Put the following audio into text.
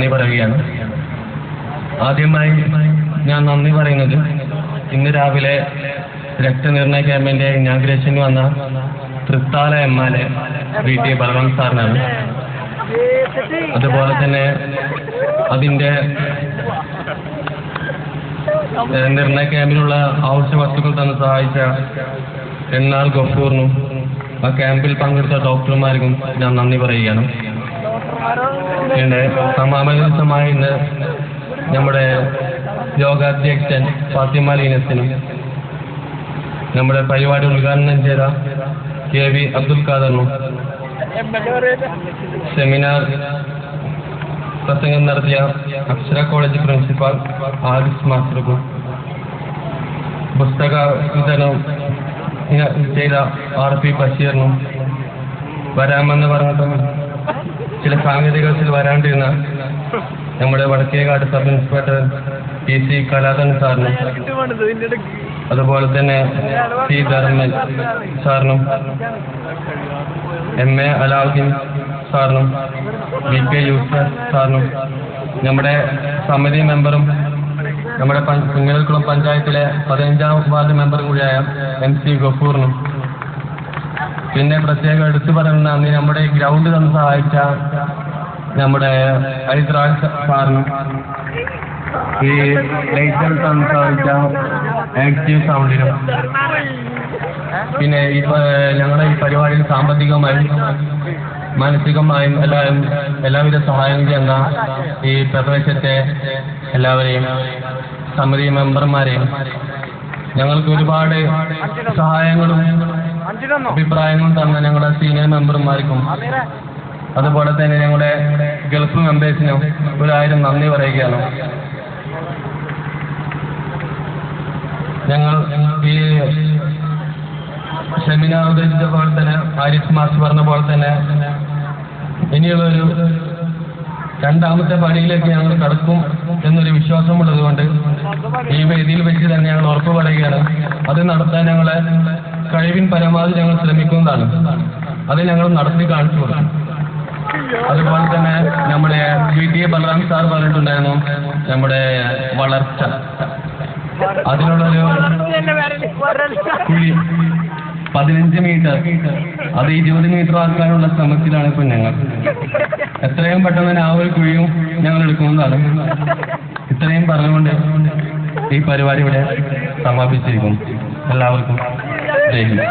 നന്ദി പറയുകയാണ്. ആദ്യമായി ഞാൻ നന്ദി പറയുന്നത് ഇന്ന് രാവിലെ രക്തനിർണയ ക്യാമ്പിന്റെ ഇനാഗുറേഷന് വന്ന തൃത്താല എംഎൽഎ VT ബലറാം സാറിനാണ്. അതുപോലെ തന്നെ അതിന്റെ നിർണയ ക്യാമ്പിലുള്ള ആവശ്യ വസ്തുക്കൾ തന്നെ സഹായിച്ച എന്നാൾ ഗഫൂറിനും ആ ക്യാമ്പിൽ പങ്കെടുത്ത ഡോക്ടർമാർക്കും ഞാൻ നന്ദി പറയുകയാണ്. പിന്നെ സമാപന ദിവസമായി ഇന്ന് നമ്മുടെ യോഗാധ്യക്ഷൻ ഫാത്തിമ ലീനസിനും നമ്മുടെ പരിപാടി ഉദ്ഘാടനം ചെയ്ത KV അബ്ദുൽ ഖാദറിനും സെമിനാർ പ്രസംഗം നടത്തിയ അക്ഷര കോളേജ് പ്രിൻസിപ്പാൾ ആരിസ് മാസ്റ്റർക്കും പുസ്തക വിതരണം ചെയ്ത RP ബഷീറിനും വരാമെന്ന് പറഞ്ഞിട്ടും ചില സാങ്കേതികത്തിൽ വരാണ്ടിരുന്ന നമ്മുടെ വടക്കേകാട് സബ് ഇൻസ്പെക്ടർ PC കലാധൻ സാറിനും അതുപോലെ തന്നെ C ധർമ്മൻ സാറിനും MA അലാവുദ്ദീൻ സാറിനും VK യൂസഫ് സാറിനും നമ്മുടെ സമിതി മെമ്പറും നമ്മുടെ കുഞ്ഞിൽക്കുളം പഞ്ചായത്തിലെ 15ാം വാർഡ് മെമ്പർ കൂടിയായ MC ഗഫൂറിനും പിന്നെ പ്രത്യേകം എടുത്തു പറയുന്ന നന്ദി നമ്മുടെ ഗ്രൗണ്ട് തന്ന് സഹായിച്ച നമ്മുടെ ഹൈദരാബാദ് സാറിനും ഈ ലൈറ്റർ തന്ന് സഹായിച്ച ആക്റ്റീവ് സൗണ്ടിനും പിന്നെ ഞങ്ങളുടെ ഈ പരിപാടിയിൽ സാമ്പത്തികമായും മാനസികമായും എല്ലാവിധ സഹായം ചെയ്യുന്ന ഈ പ്രദേശത്തെ എല്ലാവരെയും സമിതി മെമ്പർമാരെയും ഞങ്ങൾക്ക് ഒരുപാട് സഹായങ്ങളും അഭിപ്രായങ്ങളും തന്ന ഞങ്ങളുടെ സീനിയർ മെമ്പർമാർക്കും അതുപോലെ തന്നെ ഞങ്ങളുടെ ഗൾഫ് മെമ്പേഴ്സിനും 1000 നന്ദി പറയുകയാണ്. ഞങ്ങൾ ഈ സെമിനാർ ഉദ്ദേശിച്ച പോലെ തന്നെ ആരിഫ് മാസ്റ്റർ പറഞ്ഞ പോലെ തന്നെ ഇനിയുള്ളൊരു 2ാമത്തെ പടിയിലേക്ക് ഞങ്ങൾ കടക്കും എന്നൊരു വിശ്വാസമുള്ളത് കൊണ്ട് ഈ വേദിയിൽ വെച്ച് തന്നെ ഞങ്ങൾ ഉറപ്പ് പറയുകയാണ്. അത് നടത്താൻ ഞങ്ങളെ കഴിവിൻ പരമാവധി ഞങ്ങൾ ശ്രമിക്കുന്നതാണ്. അത് ഞങ്ങൾ നടത്തി കാണിച്ചു കൊടുക്കും. അതുപോലെ തന്നെ നമ്മുടെ VT ബലറാം സാർ പറഞ്ഞിട്ടുണ്ടായിരുന്നു നമ്മുടെ വളർച്ച അതിനുള്ളൊരു കുഴി 15 മീറ്റർ അത് 20 മീറ്റർ ആക്കാനുള്ള ശ്രമത്തിലാണ് ഇപ്പൊ ഞങ്ങൾ. എത്രയും പെട്ടെന്ന് തന്നെ ആ ഒരു കുഴിയും ഞങ്ങൾ എടുക്കുന്നതാണ്. ഇത്രയും പറഞ്ഞുകൊണ്ട് ഈ പരിപാടി ഇവിടെ സമാപിച്ചിരിക്കുന്നു. എല്ലാവർക്കും ജയ് ഹിന്ദ്.